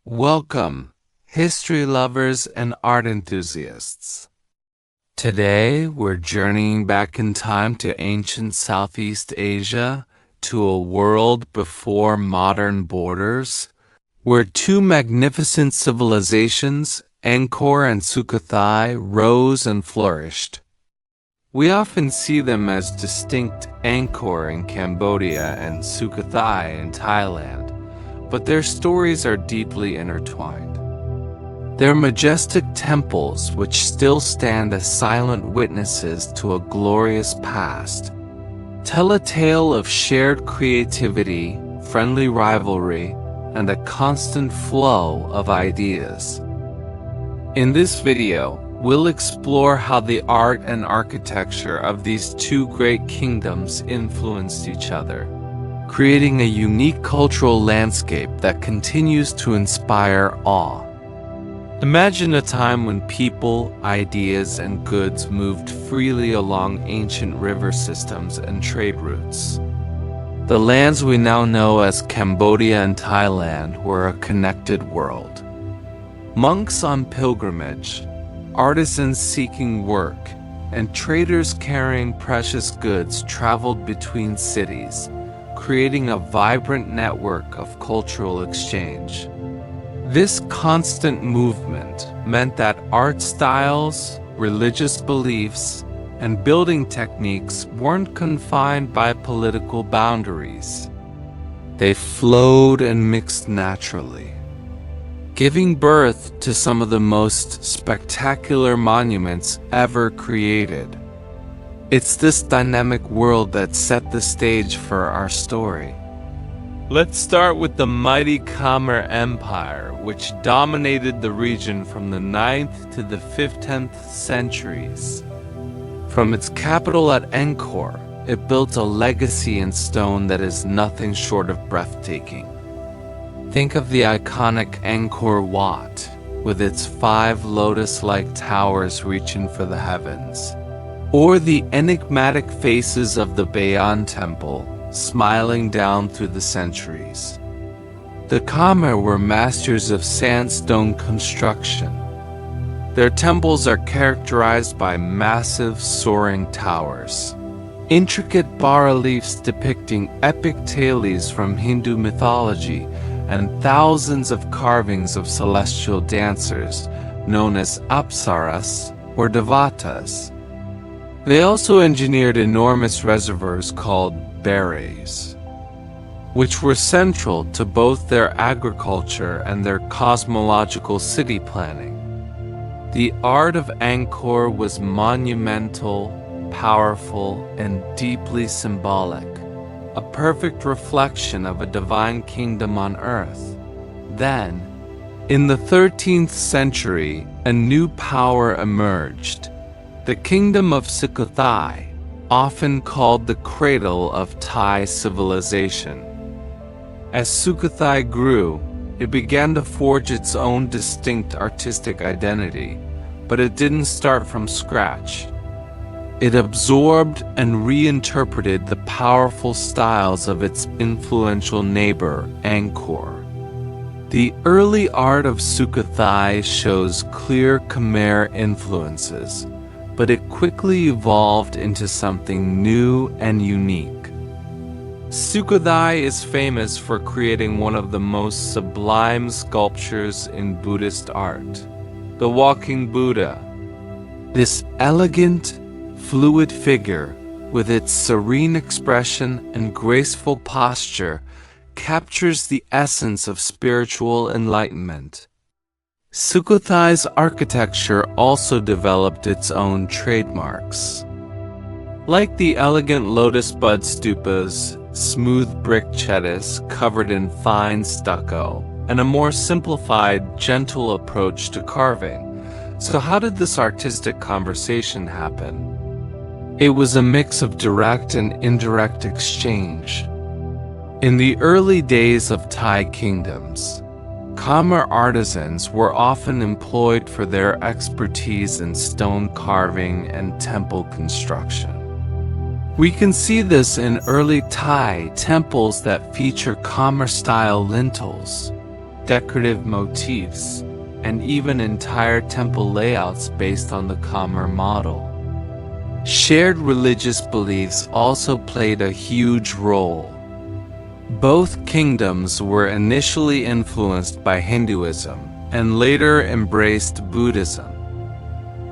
Welcome, history lovers and art enthusiasts. Today, we're journeying back in time to ancient Southeast Asia, to a world before modern borders, where two magnificent civilizations, Angkor and Sukhothai, rose and flourished. We often see them as distinct, Angkor in Cambodia and Sukhothai in Thailand, but their stories are deeply intertwined. Their majestic temples, which still stand as silent witnesses to a glorious past, tell a tale of shared creativity, friendly rivalry, and a constant flow of ideas. In this video, we'll explore how the art and architecture of these two great kingdoms influenced each other, creating a unique cultural landscape that continues to inspire awe. Imagine a time when people, ideas, and goods moved freely along ancient river systems and trade routes. The lands we now know as Cambodia and Thailand were a connected world. Monks on pilgrimage, artisans seeking work, and traders carrying precious goods traveled between cities, creating a vibrant network of cultural exchange. This constant movement meant that art styles, religious beliefs, and building techniques weren't confined by political boundaries. They flowed and mixed naturally, giving birth to some of the most spectacular monuments ever created. It's this dynamic world that set the stage for our story. Let's start with the mighty Khmer Empire, which dominated the region from the 9th to the 15th centuries. From its capital at Angkor, it built a legacy in stone that is nothing short of breathtaking. Think of the iconic Angkor Wat, with its 5 lotus-like towers reaching for the heavens, or the enigmatic faces of the Bayon Temple, smiling down through the centuries. The Khmer were masters of sandstone construction. Their temples are characterized by massive, soaring towers, intricate bas-reliefs depicting epic tales from Hindu mythology, and thousands of carvings of celestial dancers, known as apsaras or devatas. They also engineered enormous reservoirs called beres, which were central to both their agriculture and their cosmological city planning. The art of Angkor was monumental, powerful, and deeply symbolic, a perfect reflection of a divine kingdom on earth. Then, in the 13th century, a new power emerged, the Kingdom of Sukhothai, often called the cradle of Thai civilization. As Sukhothai grew, it began to forge its own distinct artistic identity, but it didn't start from scratch. It absorbed and reinterpreted the powerful styles of its influential neighbor, Angkor. The early art of Sukhothai shows clear Khmer influences, but it quickly evolved into something new and unique. Sukhothai is famous for creating one of the most sublime sculptures in Buddhist art, the Walking Buddha. This elegant, fluid figure, with its serene expression and graceful posture, captures the essence of spiritual enlightenment. Sukhothai's architecture also developed its own trademarks. Like the elegant lotus bud stupas, smooth brick chettis covered in fine stucco, and a more simplified, gentle approach to carving. So how did this artistic conversation happen? It was a mix of direct and indirect exchange. In the early days of Thai kingdoms, Khmer artisans were often employed for their expertise in stone carving and temple construction. We can see this in early Thai temples that feature Khmer-style lintels, decorative motifs, and even entire temple layouts based on the Khmer model. Shared religious beliefs also played a huge role. Both kingdoms were initially influenced by Hinduism and later embraced Buddhism.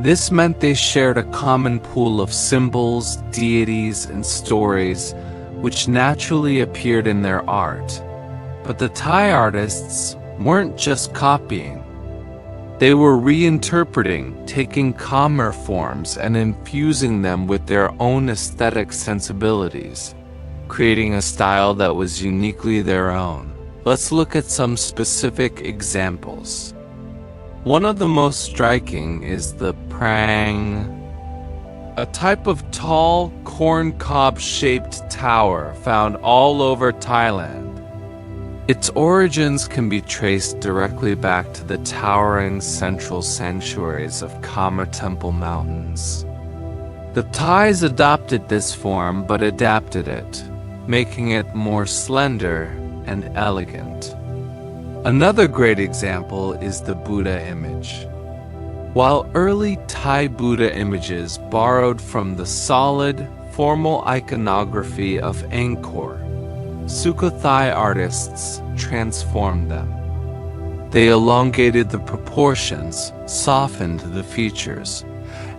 This meant they shared a common pool of symbols, deities, and stories, which naturally appeared in their art. But the Thai artists weren't just copying. They were reinterpreting, taking Khmer forms and infusing them with their own aesthetic sensibilities, creating a style that was uniquely their own. Let's look at some specific examples. One of the most striking is the prang, a type of tall, corn-cob-shaped tower found all over Thailand. Its origins can be traced directly back to the towering central sanctuaries of Khmer Temple Mountains. The Thais adopted this form but adapted it, making it more slender and elegant. Another great example is the Buddha image. While early Thai Buddha images borrowed from the solid, formal iconography of Angkor, Sukhothai artists transformed them. They elongated the proportions, softened the features,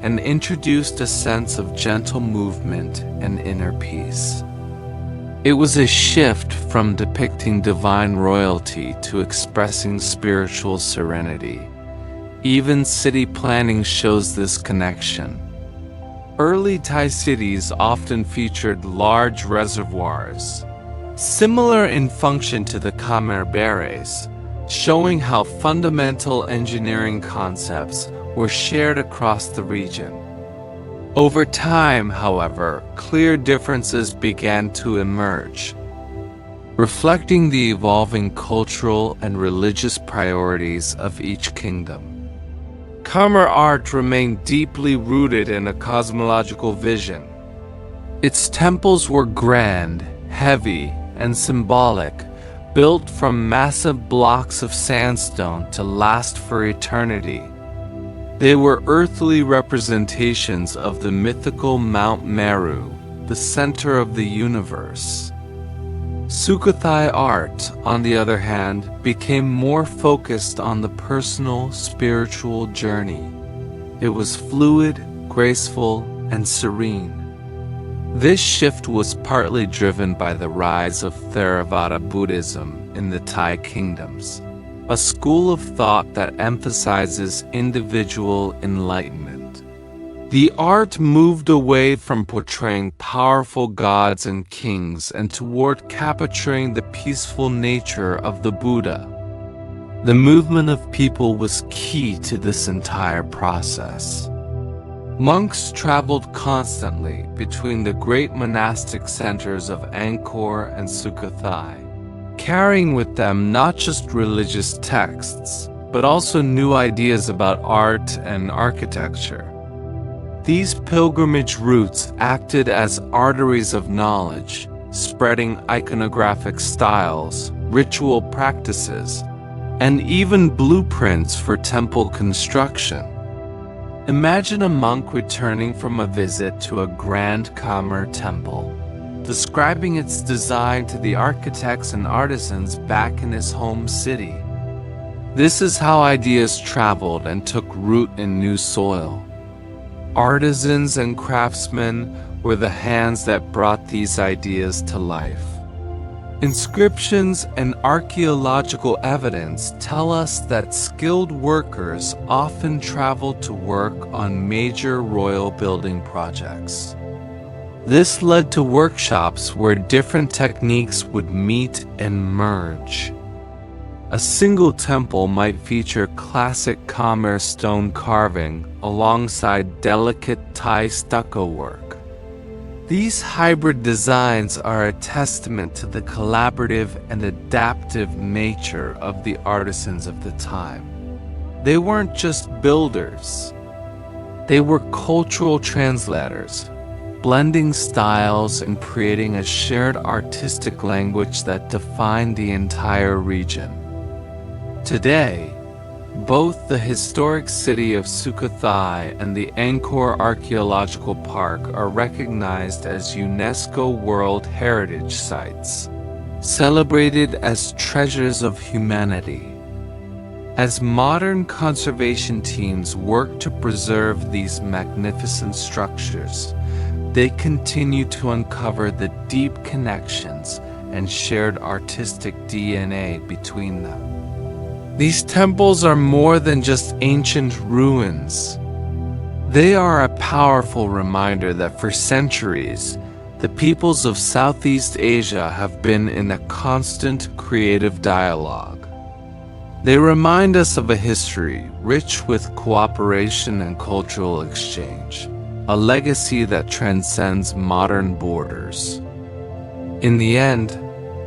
and introduced a sense of gentle movement and inner peace. It was a shift from depicting divine royalty to expressing spiritual serenity. Even city planning shows this connection. Early Thai cities often featured large reservoirs, similar in function to the Khmer berets, showing how fundamental engineering concepts were shared across the region. Over time, however, clear differences began to emerge, reflecting the evolving cultural and religious priorities of each kingdom. Khmer art remained deeply rooted in a cosmological vision. Its temples were grand, heavy, and symbolic, built from massive blocks of sandstone to last for eternity. They were earthly representations of the mythical Mount Meru, the center of the universe. Sukhothai art, on the other hand, became more focused on the personal, spiritual journey. It was fluid, graceful, and serene. This shift was partly driven by the rise of Theravada Buddhism in the Thai kingdoms, a school of thought that emphasizes individual enlightenment. The art moved away from portraying powerful gods and kings and toward capturing the peaceful nature of the Buddha. The movement of people was key to this entire process. Monks traveled constantly between the great monastic centers of Angkor and Sukhothai, carrying with them not just religious texts, but also new ideas about art and architecture. These pilgrimage routes acted as arteries of knowledge, spreading iconographic styles, ritual practices, and even blueprints for temple construction. Imagine a monk returning from a visit to a grand Khmer temple, describing its design to the architects and artisans back in his home city. This is how ideas traveled and took root in new soil. Artisans and craftsmen were the hands that brought these ideas to life. Inscriptions and archaeological evidence tell us that skilled workers often traveled to work on major royal building projects. This led to workshops where different techniques would meet and merge. A single temple might feature classic Khmer stone carving alongside delicate Thai stucco work. These hybrid designs are a testament to the collaborative and adaptive nature of the artisans of the time. They weren't just builders. They were cultural translators, blending styles and creating a shared artistic language that defined the entire region. Today, both the historic city of Sukhothai and the Angkor Archaeological Park are recognized as UNESCO World Heritage Sites, celebrated as treasures of humanity. As modern conservation teams work to preserve these magnificent structures, they continue to uncover the deep connections and shared artistic DNA between them. These temples are more than just ancient ruins. They are a powerful reminder that for centuries, the peoples of Southeast Asia have been in a constant creative dialogue. They remind us of a history rich with cooperation and cultural exchange, a legacy that transcends modern borders. In the end,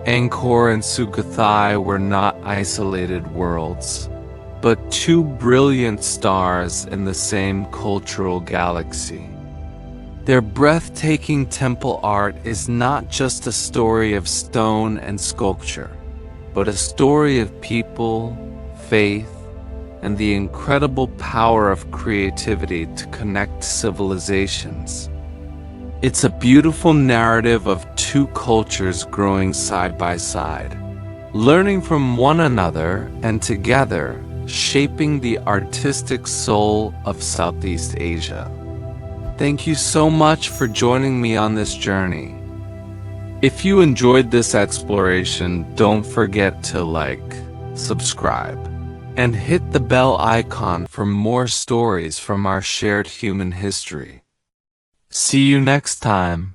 Angkor and Sukhothai were not isolated worlds, but two brilliant stars in the same cultural galaxy. Their breathtaking temple art is not just a story of stone and sculpture, but a story of people, faith, and the incredible power of creativity to connect civilizations. It's a beautiful narrative of two cultures growing side by side, learning from one another and together shaping the artistic soul of Southeast Asia. Thank you so much for joining me on this journey. If you enjoyed this exploration, don't forget to like, subscribe, and hit the bell icon for more stories from our shared human history. See you next time.